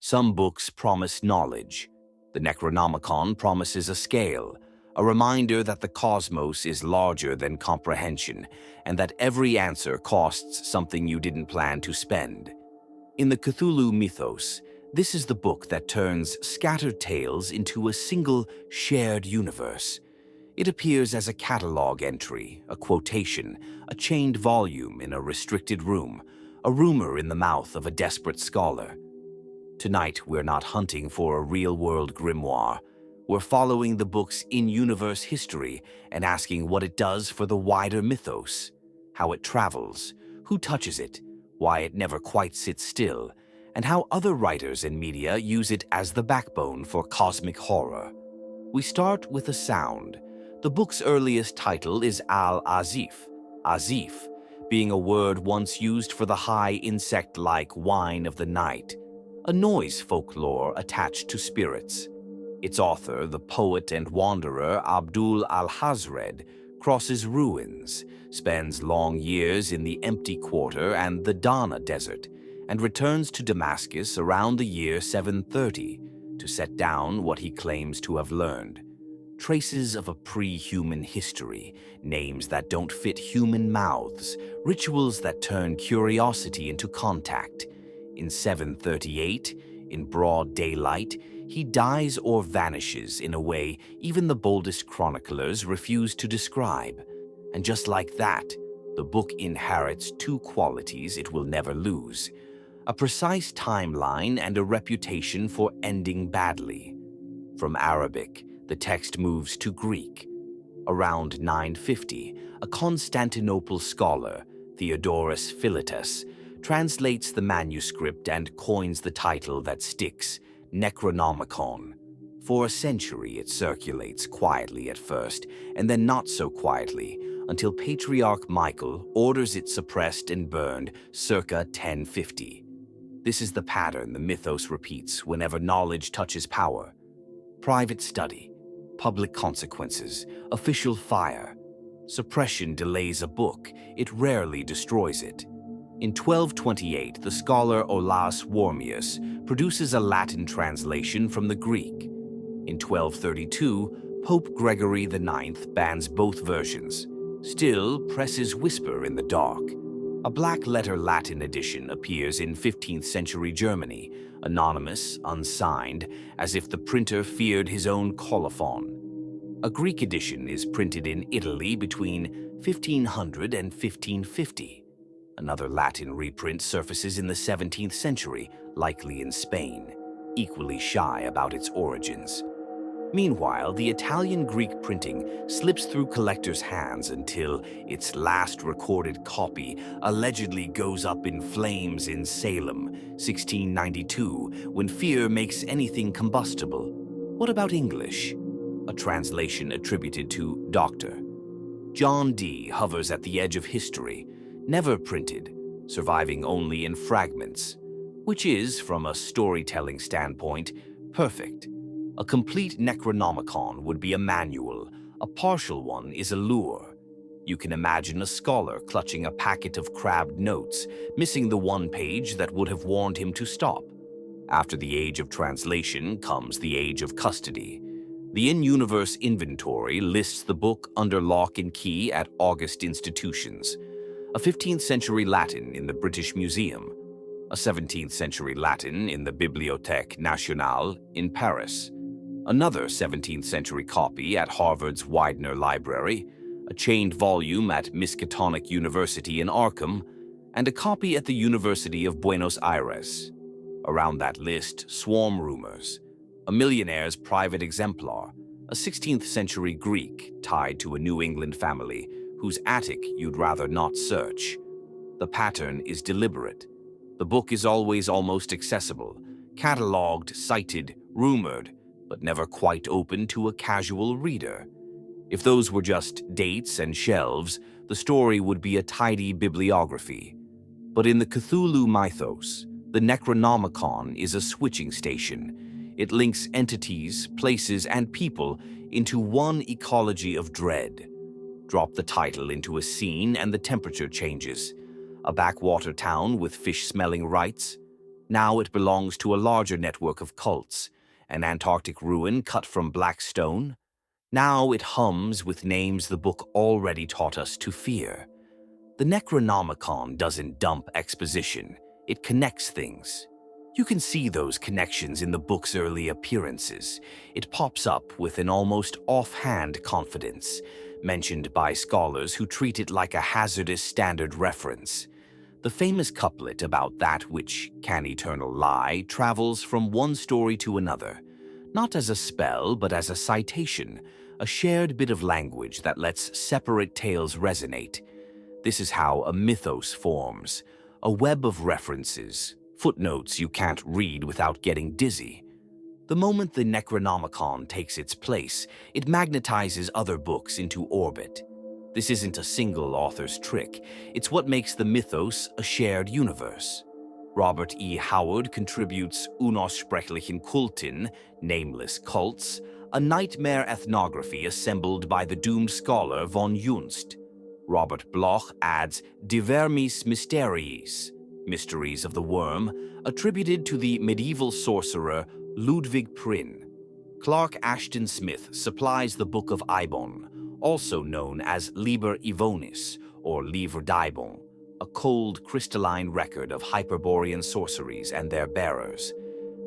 Some books promise knowledge. The Necronomicon promises a scale, a reminder that the cosmos is larger than comprehension, and that every answer costs something you didn't plan to spend. In the Cthulhu Mythos, this is the book that turns scattered tales into a single shared universe. It appears as a catalog entry, a quotation, a chained volume in a restricted room, a rumor in the mouth of a desperate scholar. Tonight, we're not hunting for a real-world grimoire. We're following the book's in-universe history and asking what it does for the wider mythos, how it travels, who touches it, why it never quite sits still, and how other writers and media use it as the backbone for cosmic horror. We start with a sound. The book's earliest title is Al-Azif, Azif, being a word once used for the high insect-like whine of the night, a noise folklore attached to spirits. Its author, the poet and wanderer Abdul Alhazred, crosses ruins, spends long years in the Empty Quarter and the Dana Desert, and returns to Damascus around the year 730 to set down what he claims to have learned. Traces of a pre-human history, names that don't fit human mouths, rituals that turn curiosity into contact. In 738, in broad daylight, he dies or vanishes in a way even the boldest chroniclers refuse to describe. And just like that, the book inherits two qualities it will never lose: a precise timeline and a reputation for ending badly. From Arabic, the text moves to Greek. Around 950, a Constantinople scholar, Theodorus Philetus, translates the manuscript and coins the title that sticks, Necronomicon. For a century, it circulates quietly at first, and then not so quietly, until Patriarch Michael orders it suppressed and burned circa 1050. This is the pattern the mythos repeats whenever knowledge touches power. Private study, public consequences, official fire. Suppression delays a book, it rarely destroys it. In 1228, the scholar Olaus Wormius produces a Latin translation from the Greek. In 1232, Pope Gregory IX bans both versions. Still, presses whisper in the dark. A black-letter Latin edition appears in 15th century Germany, anonymous, unsigned, as if the printer feared his own colophon. A Greek edition is printed in Italy between 1500 and 1550. Another Latin reprint surfaces in the 17th century, likely in Spain, equally shy about its origins. Meanwhile, the Italian-Greek printing slips through collectors' hands until its last recorded copy allegedly goes up in flames in Salem, 1692, when fear makes anything combustible. What about English? A translation attributed to Dr. John Dee hovers at the edge of history, never printed, surviving only in fragments, which is, from a storytelling standpoint, perfect. A complete Necronomicon would be a manual, a partial one is a lure. You can imagine a scholar clutching a packet of crabbed notes, missing the one page that would have warned him to stop. After the age of translation comes the age of custody. The in-universe inventory lists the book under lock and key at august institutions. A 15th century Latin in the British Museum, a 17th century Latin in the Bibliothèque Nationale in Paris, another 17th century copy at Harvard's Widener Library, a chained volume at Miskatonic University in Arkham, and a copy at the University of Buenos Aires. Around that list swarm rumors: a millionaire's private exemplar, a 16th century Greek tied to a New England family whose attic you'd rather not search. The pattern is deliberate. The book is always almost accessible, cataloged, cited, rumored, but never quite open to a casual reader. If those were just dates and shelves, the story would be a tidy bibliography. But in the Cthulhu Mythos, the Necronomicon is a switching station. It links entities, places, and people into one ecology of dread. Drop the title into a scene and the temperature changes. A backwater town with fish-smelling rites, Now it belongs to a larger network of cults, an Antarctic ruin cut from black stone. Now it hums with names the book already taught us to fear. The Necronomicon doesn't dump exposition, it connects things. You can see those connections in the book's early appearances. It pops up with an almost offhand confidence, mentioned by scholars who treat it like a hazardous standard reference. The famous couplet about that which can eternal lie travels from one story to another, not as a spell but as a citation, a shared bit of language that lets separate tales resonate. This is how a mythos forms, a web of references, footnotes you can't read without getting dizzy. The moment the Necronomicon takes its place, it magnetizes other books into orbit. This isn't a single author's trick, it's what makes the mythos a shared universe. Robert E. Howard contributes Unaussprechlichen Kulten, nameless cults, a nightmare ethnography assembled by the doomed scholar von Junst. Robert Bloch adds Vermis Mysteriis, Mysteries of the Worm, attributed to the medieval sorcerer Ludwig Prynne. Clark Ashton Smith supplies the Book of Eibon, also known as Liber Ivonis or Livre d'Eibon, a cold crystalline record of Hyperborean sorceries and their bearers.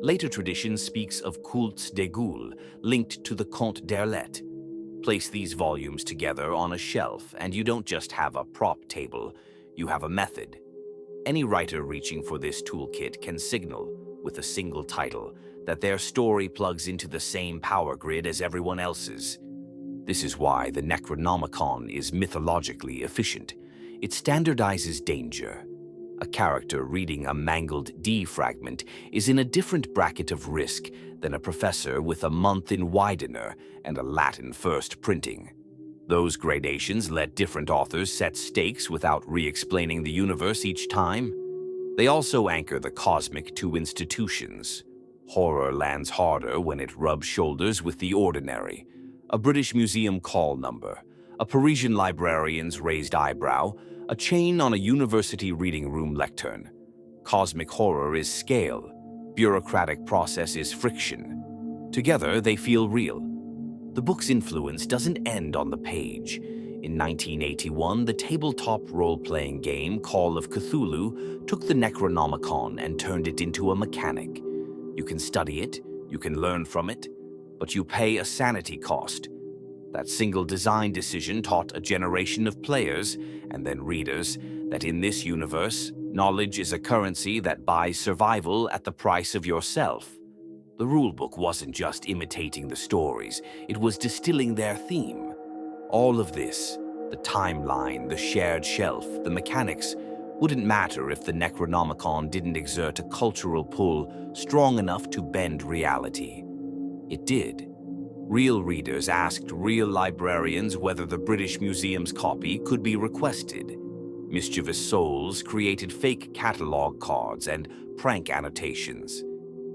Later tradition speaks of cultes de Ghoul linked to the Conte d'Erlet. Place these volumes together on a shelf and you don't just have a prop table, you have a method. Any writer reaching for this toolkit can signal, with a single title, that their story plugs into the same power grid as everyone else's. This is why the Necronomicon is mythologically efficient. It standardizes danger. A character reading a mangled D fragment is in a different bracket of risk than a professor with a month in Widener and a Latin first printing. Those gradations let different authors set stakes without re-explaining the universe each time. They also anchor the cosmic to institutions. Horror lands harder when it rubs shoulders with the ordinary. A British Museum call number, a Parisian librarian's raised eyebrow, a chain on a university reading room lectern. Cosmic horror is scale. Bureaucratic process is friction. Together, they feel real. The book's influence doesn't end on the page. In 1981, the tabletop role-playing game Call of Cthulhu took the Necronomicon and turned it into a mechanic. You can study it, you can learn from it, but you pay a sanity cost. That single design decision taught a generation of players, and then readers, that in this universe, knowledge is a currency that buys survival at the price of yourself. The rulebook wasn't just imitating the stories, it was distilling their theme. All of this, the timeline, the shared shelf, the mechanics, wouldn't matter if the Necronomicon didn't exert a cultural pull strong enough to bend reality. It did. Real readers asked real librarians whether the British Museum's copy could be requested. Mischievous souls created fake catalog cards and prank annotations.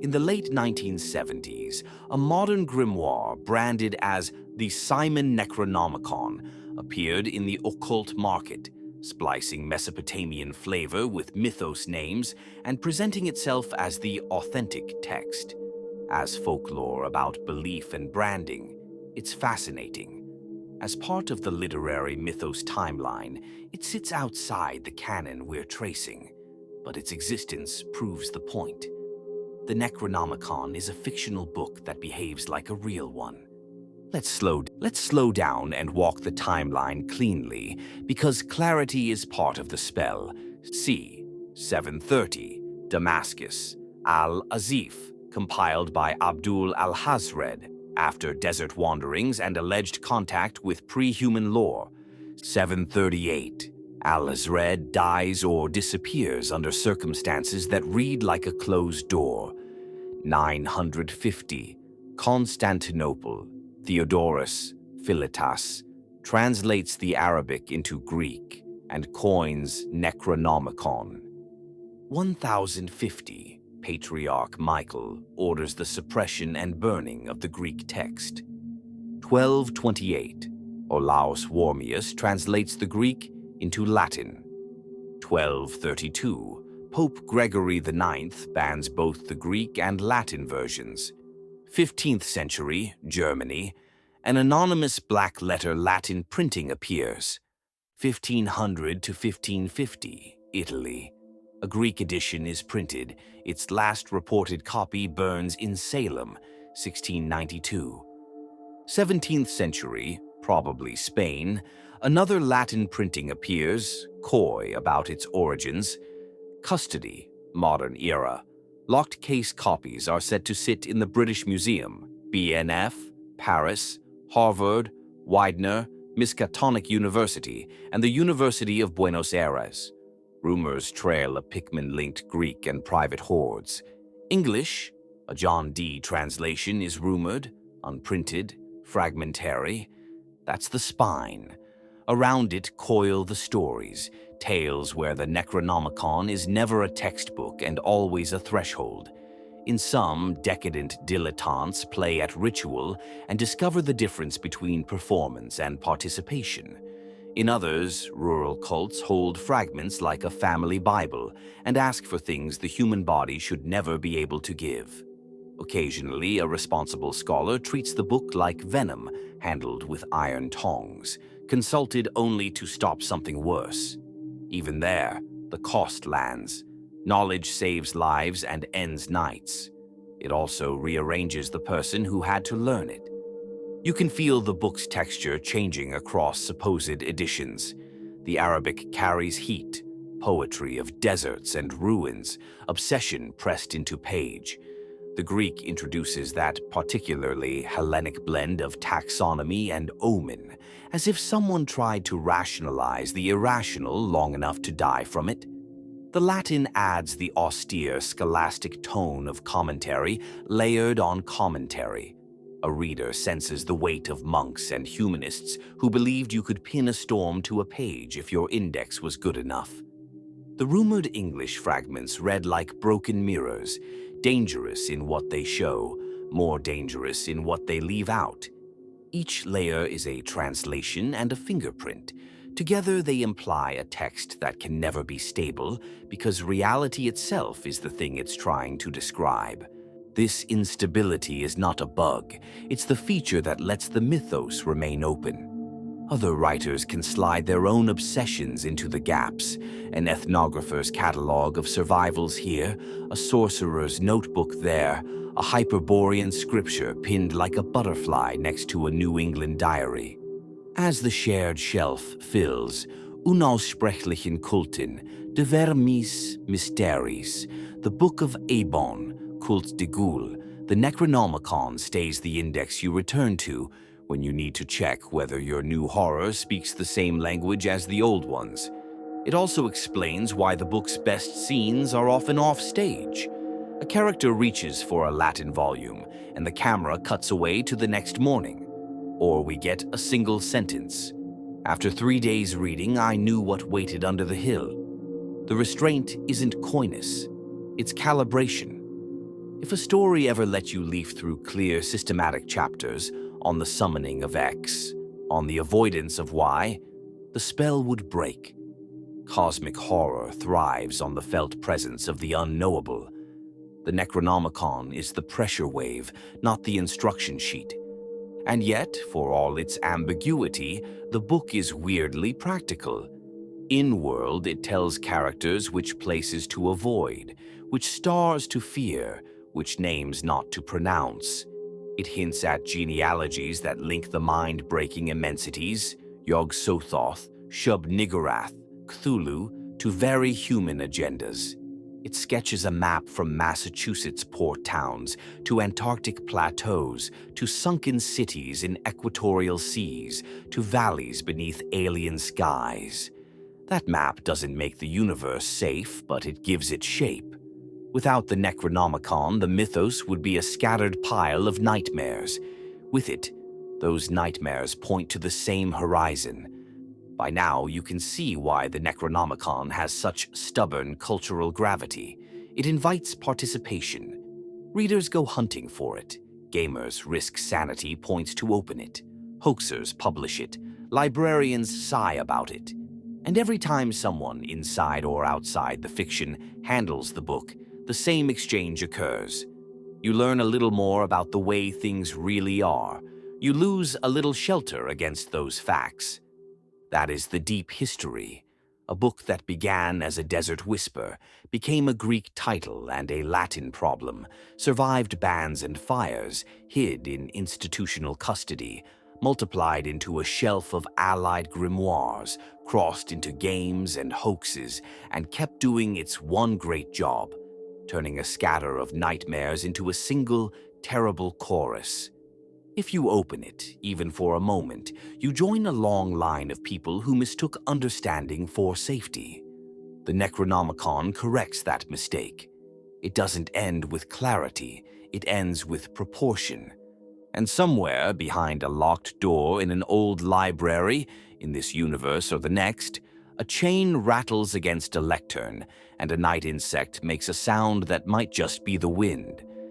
In the late 1970s, a modern grimoire branded as the Simon Necronomicon appeared in the occult market, splicing Mesopotamian flavor with mythos names and presenting itself as the authentic text. As folklore about belief and branding, it's fascinating. As part of the literary mythos timeline, it sits outside the canon we're tracing, but its existence proves the point. The Necronomicon is a fictional book that behaves like a real one. Let's slow down and walk the timeline cleanly, because clarity is part of the spell. C. 730, Damascus, Al-Azif, compiled by Abdul Alhazred after desert wanderings and alleged contact with pre-human lore. 738, Alhazred dies or disappears under circumstances that read like a closed door. 950, Constantinople, Theodorus Philetas translates the Arabic into Greek and coins Necronomicon. 1050, Patriarch Michael orders the suppression and burning of the Greek text. 1228, Olaus Wormius translates the Greek into Latin. 1232, Pope Gregory IX bans both the Greek and Latin versions. 15th century, Germany, an anonymous black-letter Latin printing appears. 1500 to 1550, Italy. A Greek edition is printed. Its last reported copy burns in Salem, 1692. 17th century, probably Spain, another Latin printing appears, coy about its origins. Custody, modern era. Locked case copies are said to sit in the British Museum, BNF, Paris, Harvard, Widener, Miskatonic University, and the University of Buenos Aires. Rumors trail a Pickman-linked Greek and private hoards. English, a John Dee translation is rumored, unprinted, fragmentary. That's the spine. Around it coil the stories, tales where the Necronomicon is never a textbook and always a threshold. In some, decadent dilettantes play at ritual and discover the difference between performance and participation. In others, rural cults hold fragments like a family Bible and ask for things the human body should never be able to give. Occasionally, a responsible scholar treats the book like venom, handled with iron tongs, consulted only to stop something worse. Even there, the cost lands. Knowledge saves lives and ends nights. It also rearranges the person who had to learn it. You can feel the book's texture changing across supposed editions. The Arabic carries heat, poetry of deserts and ruins, obsession pressed into page. The Greek introduces that particularly Hellenic blend of taxonomy and omen, as if someone tried to rationalize the irrational long enough to die from it. The Latin adds the austere scholastic tone of commentary layered on commentary. A reader senses the weight of monks and humanists who believed you could pin a storm to a page if your index was good enough. The rumored English fragments read like broken mirrors, dangerous in what they show, more dangerous in what they leave out. Each layer is a translation and a fingerprint. Together they imply a text that can never be stable because reality itself is the thing it's trying to describe. This instability is not a bug, it's the feature that lets the mythos remain open. Other writers can slide their own obsessions into the gaps, an ethnographer's catalog of survivals here, a sorcerer's notebook there, a Hyperborean scripture pinned like a butterfly next to a New England diary. As the shared shelf fills, Unaussprechlichen Kulten, de Vermis Mysteriis, the Book of Eibon, Kult de Ghoul, the Necronomicon stays the index you return to when you need to check whether your new horror speaks the same language as the old ones. It also explains why the book's best scenes are often off-stage. A character reaches for a Latin volume, and the camera cuts away to the next morning. Or we get a single sentence. After 3 days reading, I knew what waited under the hill. The restraint isn't coyness, it's calibration. If a story ever let you leaf through clear, systematic chapters on the summoning of X, on the avoidance of Y, the spell would break. Cosmic horror thrives on the felt presence of the unknowable. The Necronomicon is the pressure wave, not the instruction sheet. And yet, for all its ambiguity, the book is weirdly practical. In-world, it tells characters which places to avoid, which stars to fear, which names not to pronounce. It hints at genealogies that link the mind-breaking immensities, Yog-Sothoth, Shub-Niggurath, Cthulhu, to very human agendas. It sketches a map from Massachusetts port towns to Antarctic plateaus, to sunken cities in equatorial seas, to valleys beneath alien skies. That map doesn't make the universe safe, but it gives it shape. Without the Necronomicon, the mythos would be a scattered pile of nightmares. With it, those nightmares point to the same horizon. By now, you can see why the Necronomicon has such stubborn cultural gravity. It invites participation. Readers go hunting for it. Gamers risk sanity points to open it. Hoaxers publish it. Librarians sigh about it. And every time someone, inside or outside the fiction, handles the book, the same exchange occurs. You learn a little more about the way things really are. You lose a little shelter against those facts. That is the deep history. A book that began as a desert whisper, became a Greek title and a Latin problem, survived bans and fires, hid in institutional custody, multiplied into a shelf of allied grimoires, crossed into games and hoaxes, and kept doing its one great job, turning a scatter of nightmares into a single, terrible chorus. If you open it, even for a moment, you join a long line of people who mistook understanding for safety. The Necronomicon corrects that mistake. It doesn't end with clarity, it ends with proportion. And somewhere behind a locked door in an old library, in this universe or the next, a chain rattles against a lectern, and a night insect makes a sound that might just be the wind,